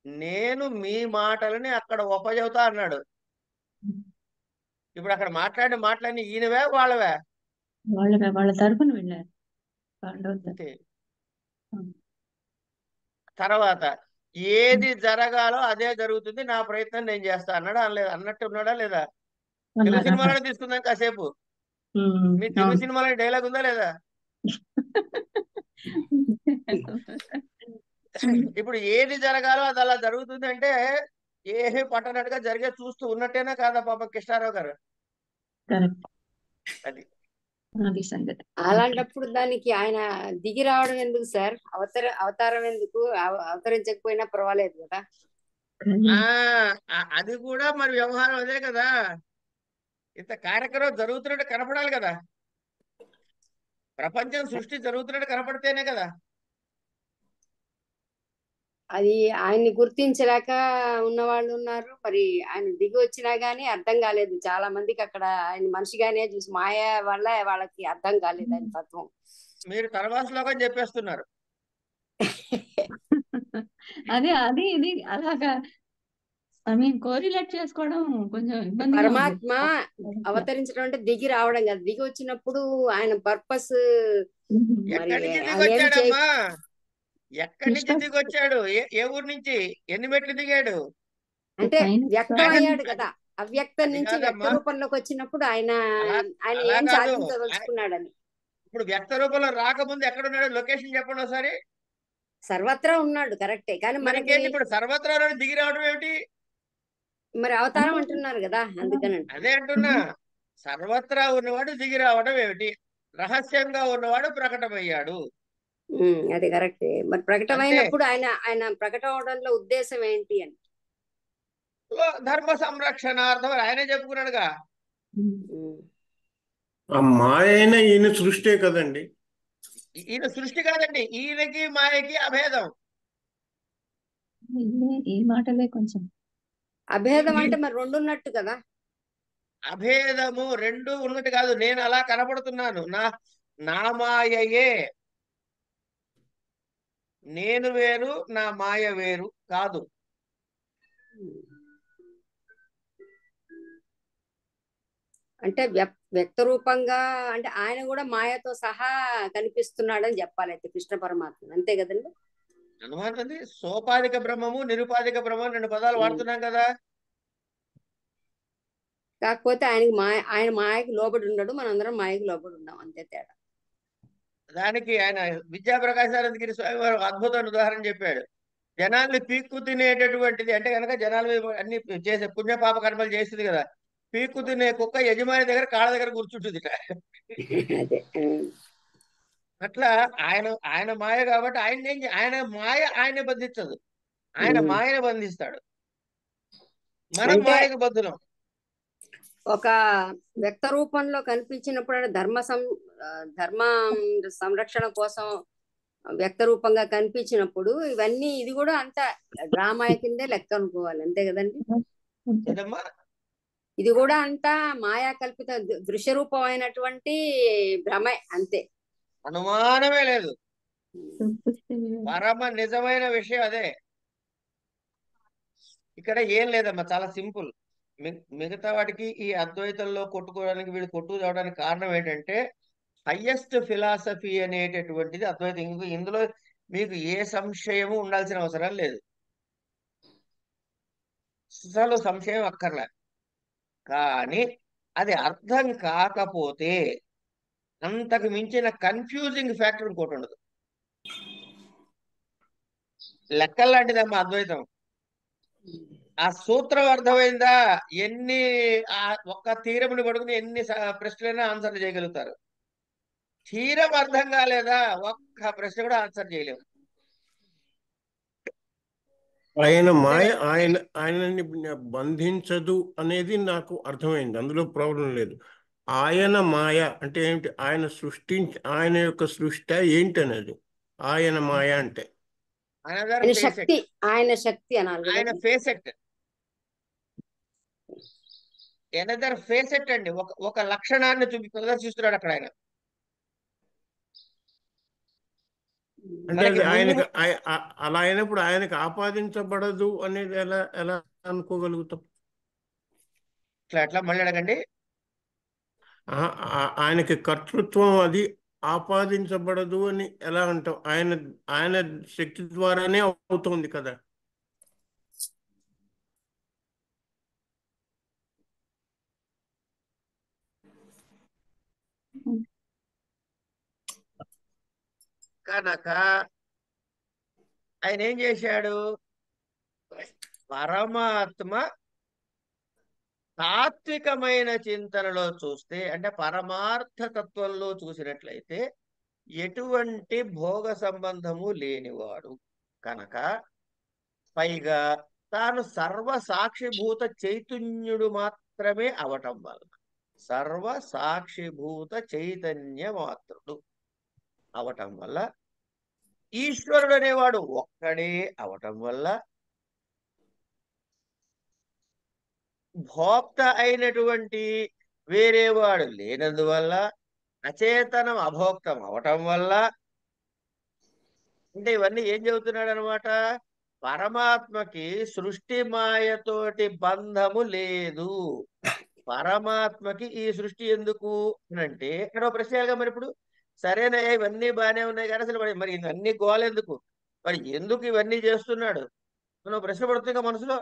Speaker 1: నేను మీ మాటలని అక్కడ ఉపజవుతా అన్నాడు. ఇప్పుడు అక్కడ మాట్లాడిన మాటలన్నీ ఈయనవే వాళ్ళవే?
Speaker 2: వాళ్ళ తరపున వెళ్ళారు పాండవుల తరపున.
Speaker 1: అంతే. తర్వాత ఏది జరగాలో అదే జరుగుతుంది, నా ప్రయత్నం నేను చేస్తా అన్నాడా అనలేదు? అన్నట్టు ఉన్నాడా లేదా? తెలుగు
Speaker 2: అన్నారు.
Speaker 1: సినిమాలోనే తీసుకుందాం కాసేపు. మీ తెలుగు
Speaker 2: అవును.
Speaker 1: సినిమాలో డైలాగ్ ఉందా లేదా? ఇప్పుడు ఏది జరగాలో అది అలా జరుగుతుంది అంటే ఏమీ పట్టనట్టుగా జరిగే చూస్తూ ఉన్నట్టేనా కాదా పాప కృష్ణారావు గారు?
Speaker 2: కరెక్ట్.
Speaker 1: అది
Speaker 2: అది సంగతి.
Speaker 3: అలాంటప్పుడు దానికి ఆయన దిగి రావడం ఎందుకు సార్? అవతారం ఎందుకు? అవతరించకపోయినా పర్వాలేదు కదా.
Speaker 1: అది కూడా మరి వ్యవహారం అదే కదా. ఇంత కార్యక్రమం జరుగుతున్నట్టు కనపడాలి కదా. ప్రపంచం సృష్టి జరుగుతున్నట్టు కనపడితేనే కదా.
Speaker 3: అది ఆయన్ని గుర్తించలేక ఉన్న వాళ్ళు ఉన్నారు. మరి ఆయన దిగి వచ్చినా గానీ అర్థం కాలేదు చాలా మందికి. అక్కడ ఆయన మనిషిగానే చూసి మాయ వల్ల వాళ్ళకి అర్థం కాలేదు ఆయన తత్వం.
Speaker 1: మీరు తర్వాత శ్లోకం చెప్పేస్తున్నారు.
Speaker 2: అదే అది ఇది అలాగా కోరిలేట్ చేసుకోవడం కొంచెం ఇబ్బందిగా ఉంది.
Speaker 3: పరమాత్మ అవతరించడం అంటే దిగి రావడం కదా. దిగి వచ్చినప్పుడు ఆయన పర్పస్ మరి
Speaker 1: ఎక్కడి నుంచి
Speaker 3: ఆయన ఏం చేయ
Speaker 1: దిగొచ్చాడమ్మా? ఎక్కడి నుంచి దిగొచ్చాడు? ఏ ఊరు నుంచి? ఎన్ని మెట్లు దిగాడు?
Speaker 3: అంటే వ్యక్తం
Speaker 1: ఆయన
Speaker 3: అయ్యాడు కదా. అవ్యక్తం
Speaker 1: అది
Speaker 3: నుంచి వ్యక్త
Speaker 1: కాదమ్మా,
Speaker 3: రూపంలోకి వచ్చినప్పుడు ఆయన
Speaker 1: అలా
Speaker 3: ఆయన
Speaker 1: అలా
Speaker 3: ఏం
Speaker 1: కాదు.
Speaker 3: సాధించదలుచుకున్నాడని.
Speaker 1: ఇప్పుడు వ్యక్త రూపంలో రాకముందు ఎక్కడున్నాడు? లొకేషన్ చెప్పండి ఒకసారి.
Speaker 3: సర్వత్రా ఉన్నాడు కరెక్టే, కానీ
Speaker 1: మరి
Speaker 3: మనకి
Speaker 1: ఇంకేంటి ఇప్పుడు సర్వత్రా దిగి రావడం ఏమిటి?
Speaker 3: మరి అవతారం అంటున్నారు కదా, అందుకని
Speaker 1: అదే అంటున్నా, సర్వత్రా ఉన్నవాడు దిగి రావడం ఏమిటి? రహస్యంగా ఉన్నవాడు ప్రకటమయ్యాడు.
Speaker 3: అది కరెక్టే. మరి
Speaker 1: అంతే.
Speaker 3: ప్రకటమైనప్పుడు ఆయన ఆయన ప్రకటన అవడంలో ఉద్దేశం ఏంటి అని
Speaker 1: ధర్మ సంరక్షణార్థం అని ఆయనే చెప్పుకున్నాడుగా.
Speaker 4: ఆ మాయ అయినా ఈయన సృష్టే కదండి.
Speaker 1: ఈయన సృష్టి కాదండి, ఈయనకి మాయకి అభేదం.
Speaker 2: ఈ మాటలే కొంచెం
Speaker 3: అభేదం అంటే మరి రెండు ఉన్నట్టు కదా.
Speaker 1: అభేదము రెండు ఉన్నట్టు కాదు. నేను అలా కనపడుతున్నాను, నా మాయయే. నేను వేరు, నా మాయ వేరు కాదు.
Speaker 3: అంటే వ్యక్త రూపంగా అంటే ఆయన కూడా మాయతో సహా కనిపిస్తున్నాడని చెప్పాలి అయితే కృష్ణ పరమాత్మ, అంతే కదండి.
Speaker 1: అనుమానం సోపాధిక బ్రహ్మము, నిరుపాధిక బ్రహ్మం రెండు పదాలు వాడుతున్నాం కదా.
Speaker 3: కాకపోతే ఆయన మాయకి లోబడి ఉండడు, మనందరం మాయకి లోబడి ఉన్నాం, అంతే తేడా.
Speaker 1: దానికి ఆయన విద్యాప్రకాశానందగిరి స్వామి వారు అద్భుతమైన ఉదాహరణ చెప్పాడు. జనాల్ని పీక్కు తినేటటువంటిది అంటే కనుక జనాల మీద అన్ని చేసే పుణ్యపాప కర్మలు చేస్తుంది కదా. పీక్కు తినే కుక్క యజమాని దగ్గర కాళ్ళ దగ్గర కూర్చుంటుంది.
Speaker 3: అదే
Speaker 1: అట్లా ఆయన ఆయన మాయ కాబట్టి ఆయన మాయ ఆయన బంధించదు, ఆయన మాయను బంధిస్తాడు. మనం
Speaker 3: అంటే
Speaker 1: మాయకు బద్దులం.
Speaker 3: ఒక వ్యక్త రూపంలో కనిపించినప్పుడు ధర్మ సంరక్షణ కోసం వ్యక్త రూపంగా కనిపించినప్పుడు ఇవన్నీ ఇది కూడా అంత డ్రామా కిందే లెక్క అనుకోవాలి, అంతే కదండి.
Speaker 1: ఏదమ్మా?
Speaker 3: ఇది కూడా అంతా మాయా కల్పిత దృశ్య రూపమైనటువంటి భ్రమే, అంతే,
Speaker 1: అనుమానమే లేదు. పరమ నిజమైన విషయం అదే. ఇక్కడ ఏం లేదమ్మా, చాలా సింపుల్. మిగతా వాటికి ఈ అద్వైతంలో కొట్టుకోవడానికి వీడు కొట్టుకు రావడానికి కారణం ఏంటంటే హయ్యెస్ట్ ఫిలాసఫీ అనేటటువంటిది అద్వైతం. ఇందులో మీకు ఏ సంశయము ఉండాల్సిన అవసరం లేదు, అసలు సంశయం అక్కర్లే. కానీ అది అర్థం కాకపోతే అంతకు మించిన కన్ఫ్యూజింగ్ ఫ్యాక్టర్ ఇంకోటి ఉండదు. లెక్కలు లాంటిదమ్మా అద్వైతం. ఆ సూత్రం అర్థమైందా, ఎన్ని ఆ ఒక్క తీరముని పడుకుని ఎన్ని ప్రశ్నలైనా ఆన్సర్ చేయగలుగుతారు. తీరం అర్థం కాలేదా, ఒక్క ప్రశ్న కూడా ఆన్సర్ చేయలేము.
Speaker 4: ఆయన మాయ ఆయనని బంధించదు అనేది నాకు అర్థమైంది, అందులో ప్రాబ్లం లేదు. ఆయన మాయ అంటే ఏమిటి? ఆయన యొక్క సృష్టి ఏంటి అనేది ఆయన మాయ అంటే
Speaker 1: అనదర్
Speaker 3: ఆయన
Speaker 1: ఫేసెక్ట్,
Speaker 3: శక్తి, ఆయన శక్తి అనాలి
Speaker 1: ఆయన
Speaker 3: కదా.
Speaker 1: ఫేసెక్ట్, ఎనదర్ ఫేసెట్ అండి. ఒక లక్షణాన్ని ప్రదర్శిస్తున్నాడు అక్కడ ఆయన.
Speaker 4: అంటే
Speaker 1: మనకి
Speaker 4: అది
Speaker 1: ముందు
Speaker 4: ఆయనకు అలా అయినప్పుడు ఆయనకు ఆపాదించబడదు అనేది ఎలా ఎలా అనుకోగలుగుతాం?
Speaker 1: అట్లా మళ్ళీ అడగండి.
Speaker 4: ఆయనకి కర్తృత్వం అది ఆపాదించబడదు అని ఎలా అంటాం? ఆయన ఆయన శక్తి ద్వారానే అవుతుంది కదా.
Speaker 1: కనుక ఆయన ఏం చేశాడు, పరమాత్మ తాత్వికమైన చింతనలో చూస్తే, అంటే పరమార్థ తత్వంలో చూసినట్లయితే ఎటువంటి భోగ సంబంధము లేనివాడు కనుక, పైగా తాను సర్వ సాక్షిభూత చైతన్యుడు మాత్రమే అవటం వల్ల, సర్వ సాక్షిభూత చైతన్య మాత్రుడు అవటం వల్ల, ఈశ్వరుడు అనేవాడు ఒక్కడే అవటం వల్ల, భోక్త అయినటువంటి వేరేవాడు లేనందువల్ల, అచేతనం అభోక్తం అవటం వల్ల, అంటే ఇవన్నీ ఏం చెబుతున్నాడు అనమాట, పరమాత్మకి సృష్టి మాయతోటి బంధము లేదు. పరమాత్మకి ఈ సృష్టి ఎందుకు అంటే, ఇక్కడ ఒక ప్రశ్నగా మరి ఇప్పుడు సరేనా, ఇవన్నీ బాగానే ఉన్నాయి కానీ అసలు మరి ఇవన్నీ గోలెందుకు, మరి ఎందుకు ఇవన్నీ చేస్తున్నాడు మనం ప్రశ్న పడుతుంది మనసులో.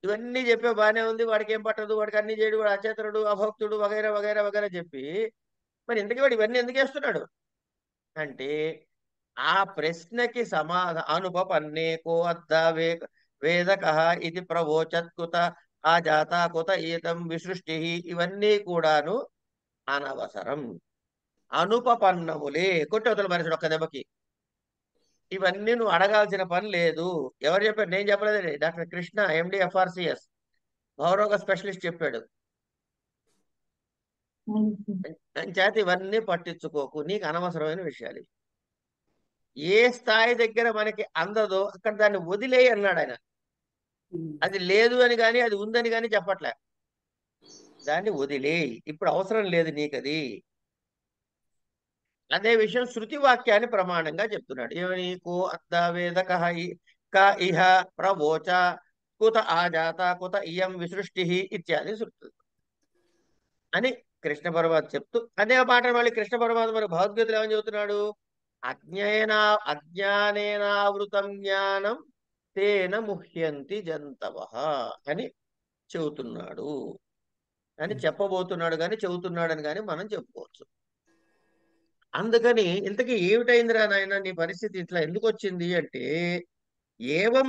Speaker 1: ఇవన్నీ చెప్పే బాగానే ఉంది, వాడికి ఏం పట్టదు, వాడికి అన్ని చేయడు, వాడు అచేతనుడు అభక్తుడు వగైరా వగైరా వగైరా చెప్పి, మరి ఇంతకీ వాడు ఇవన్నీ ఎందుకు చేస్తున్నాడు అంటే, ఆ ప్రశ్నకి అనుపపన్నేకో అద్దా వేదక ఇది ప్రవోచత్కుత ఆ జాత కుత ఈతం విసృష్టి, ఇవన్నీ కూడాను అనవసరం, అనుపపన్నములే. కొట్టవతల మనిషిడు ఒక్క దెబ్బకి. ఇవన్నీ నువ్వు అడగాల్సిన పని లేదు. ఎవరు చెప్పారు? నేను చెప్పలేదండి, డాక్టర్ కృష్ణ ఎండి FRCS భవరోగ స్పెషలిస్ట్ చెప్పాడు. చేత ఇవన్నీ పట్టించుకోకు, నీకు అనవసరమైన విషయాలు. ఏ స్థాయి దగ్గర మనకి అందదో అక్కడ దాన్ని వదిలేయి అన్నాడు ఆయన. అది లేదు అని కానీ అది ఉందని కానీ చెప్పట్లే, దాన్ని వదిలేయి, ఇప్పుడు అవసరం లేదు నీకది. అదే విషయం శృతి వాక్యాన్ని ప్రమాణంగా చెప్తున్నాడు. ఏమని, కో అద్దావేదక ఇహ ప్రవోచ కుత ఆజాత కుత ఇయం విసృష్టి ఇత్యాది శృతి అని కృష్ణ పరమాత్మ చెప్తూ, అదే మాట మళ్ళీ కృష్ణ పరమాత్మ మరి భగవద్గీతలో ఏమని చెబుతున్నాడు, అజ్ఞానేనావృతం జ్ఞానం తేన ముహ్యంతి జంతవః అని చెబుతున్నాడు అని చెప్పబోతున్నాడు కానీ చెబుతున్నాడని కానీ మనం చెప్పుకోవచ్చు. అందుకని ఇంతకీ ఏమిటైందిరా నాయన నీ పరిస్థితి ఇట్లా ఎందుకు వచ్చింది అంటే, ఏవం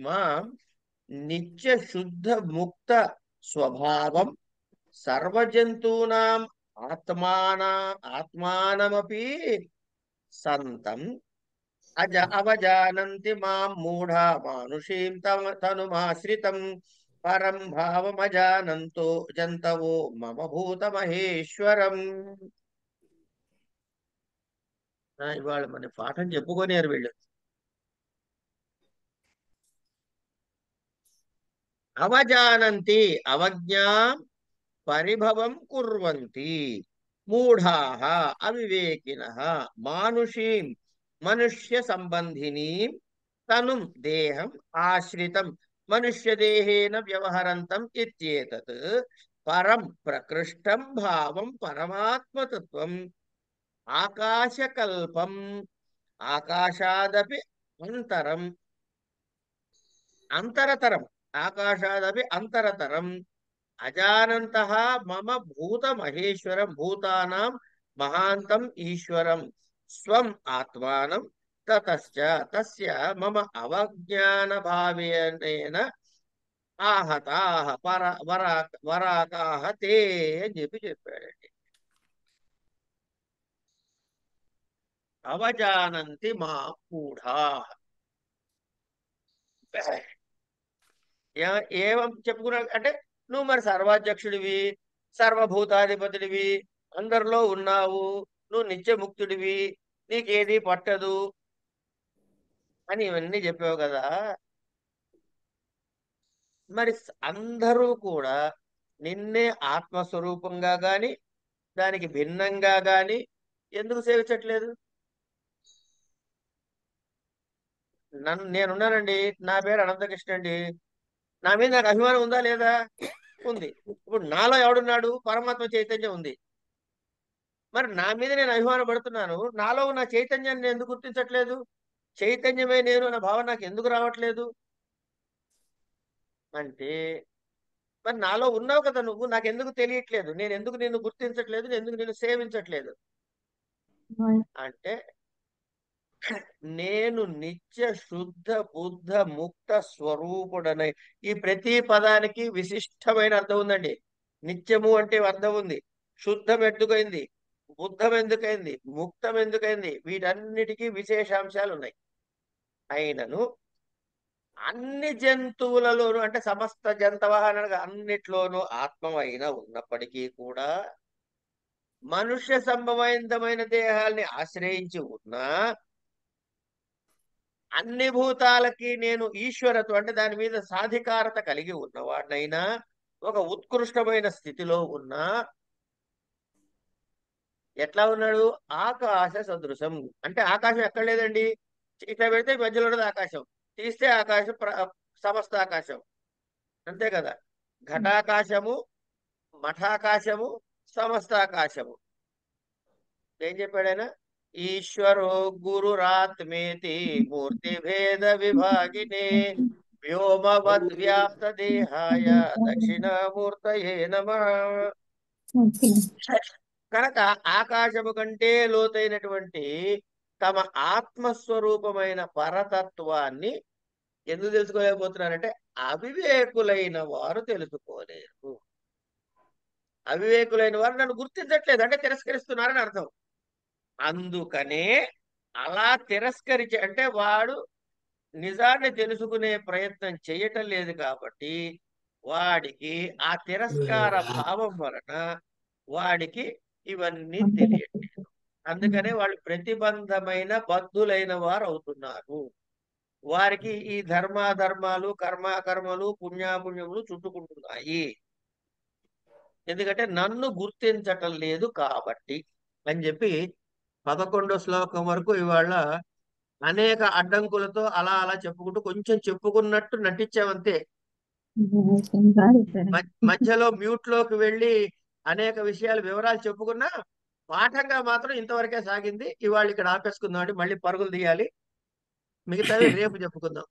Speaker 1: మాం నిత్య శుద్ధ ముక్త స్వభావం సర్వజంతూనాం ఆత్మానమపి సంతం అవజానంతి మాం మూఢా మానుషీం తనుమాశ్రితం పరం భావమజానంతో జంతవో మమ భూత మహేశ్వరం. ఇవాళ మన పాఠం చెప్పుకోలేరు వీళ్ళు. అవజానంతి అవజ్ఞాం పరిభవం కుర్వంతి మూఢాః అవివేకినః మానుషీం మనుష్య సంబంధినీం తనుం దేహం ఆశ్రితం మనుష్య దేహేన వ్యవహరంతం ఇత్యేతత్ పరం ప్రకృష్టం భావం పరమాత్మతత్వం ఆకాశకల్పం ఆకాశాదపి అంతరం అంతరతరం ఆకాశాదపి అంతరతరం అజానంతః మమ భూతమహేశ్వరం భూతానాం మహాంతం ఈశ్వరం స్వం ఆత్మానం తతశ్చ తస్య మమ అవజ్ఞాన భావేన ఆహతాః వరాకాః తే అని చెప్పాడండి. అవజానంతి మా మూఢా. ఏం చెప్పుకున్నాడు అంటే, నువ్వు మరి సర్వాధ్యక్షుడివి, సర్వభూతాధిపతుడివి, అందరిలో ఉన్నావు, నువ్వు నిత్యముక్తుడివి, నీకేది పట్టదు అని ఇవన్నీ చెప్పావు కదా. మరి అందరూ కూడా నిన్నే ఆత్మస్వరూపంగా గాని దానికి భిన్నంగా గాని ఎందుకు సేవించట్లేదు? నేనున్నానండి, నా పేరు అనంతకృష్ణ అండి, నా మీద నాకు అభిమానం ఉందా లేదా? ఉంది. ఇప్పుడు నాలో ఎవడున్నాడు? పరమాత్మ చైతన్యం ఉంది. మరి నా మీద నేను అభిమానం పడుతున్నాను, నాలో ఉన్న చైతన్యాన్ని నేను ఎందుకు గుర్తించట్లేదు? చైతన్యమే నేను అన్న భావన నాకు ఎందుకు రావట్లేదు అంటే, మరి నాలో ఉన్నావు కదా నువ్వు, నాకు ఎందుకు తెలియట్లేదు, నేను ఎందుకు నిన్ను గుర్తించట్లేదు, నేను ఎందుకు నిన్ను సేవించట్లేదు అంటే, నేను నిత్య శుద్ధ బుద్ధ ముక్త స్వరూపుడనై. ఈ ప్రతి పదానికి విశిష్టమైన అర్థం ఉందండి. నిత్యము అంటే అర్థం ఉంది, శుద్ధం ఎందుకైంది, బుద్ధం ఎందుకైంది, ముక్తం ఎందుకైంది, వీటన్నిటికీ విశేషాంశాలు ఉన్నాయి. అయినను అన్ని జంతువులలోనూ అంటే సమస్త జంతవాహనగా అన్నిట్లోనూ ఆత్మమైన ఉన్నప్పటికీ కూడా మనుష్య సంబంధమైన దేహాల్ని ఆశ్రయించి ఉన్నా అన్ని భూతాలకి నేను ఈశ్వరత్వం అంటే దాని మీద సాధికారత కలిగి ఉన్నవాడినైనా ఒక ఉత్కృష్టమైన స్థితిలో ఉన్నా ఎట్లా ఉన్నాడు? ఆకాశ సదృశం. అంటే ఆకాశం ఎక్కడ లేదండి, ఇట్లా పెడితే మధ్యలో ఉన్నది ఆకాశం, తీస్తే ఆకాశం సమస్త ఆకాశం, అంతే కదా. ఘటాకాశము, మఠాకాశము, సమస్తాకాశము. ఏం చెప్పాడు ఆయన? ఈశ్వరో గురురాత్మేతి మూర్తి భేద విభాగినే వ్యోమవద్ వ్యాప్త దేహాయ దక్షిణామూర్తయే నమః. కనుక ఆకాశము కంటే లోతైనటువంటి తమ ఆత్మస్వరూపమైన పరతత్వాన్ని ఎందుకు తెలుసుకోలేకపోతున్నారంటే, అవివేకులైన వారు తెలుసుకోలేరు. అవివేకులైన వారు నన్ను గుర్తించట్లేదు అంటే తిరస్కరిస్తున్నారని అర్థం. అందుకనే అలా తిరస్కరించి అంటే వాడు నిజాన్ని తెలుసుకునే ప్రయత్నం చేయటం లేదు కాబట్టి వాడికి ఆ తిరస్కార భావం వలన వాడికి ఇవన్నీ తెలియట్లేదు. అందుకనే వాళ్ళు ప్రతిబంధమైన బద్ధులైన వారు అవుతున్నారు. వారికి ఈ ధర్మాధర్మాలు కర్మాకర్మలు పుణ్యాపుణ్యములు చుట్టుకుంటున్నాయి. ఎందుకంటే నన్ను గుర్తించటం లేదు కాబట్టి అని చెప్పి 11వ శ్లోకం వరకు ఇవాళ అనేక అడ్డంకులతో అలా అలా చెప్పుకుంటూ కొంచెం చెప్పుకున్నట్టు నటించామంతే. మధ్యలో మ్యూట్ లోకి వెళ్ళి అనేక విషయాలు వివరాలు చెప్పుకున్నా పాఠంగా మాత్రం ఇంతవరకే సాగింది. ఇవాళ ఇక్కడ ఆపేసుకుందాం అండి, మళ్ళీ పరుగులు తీయాలి. మిగతావి రేపు చెప్పుకుందాం.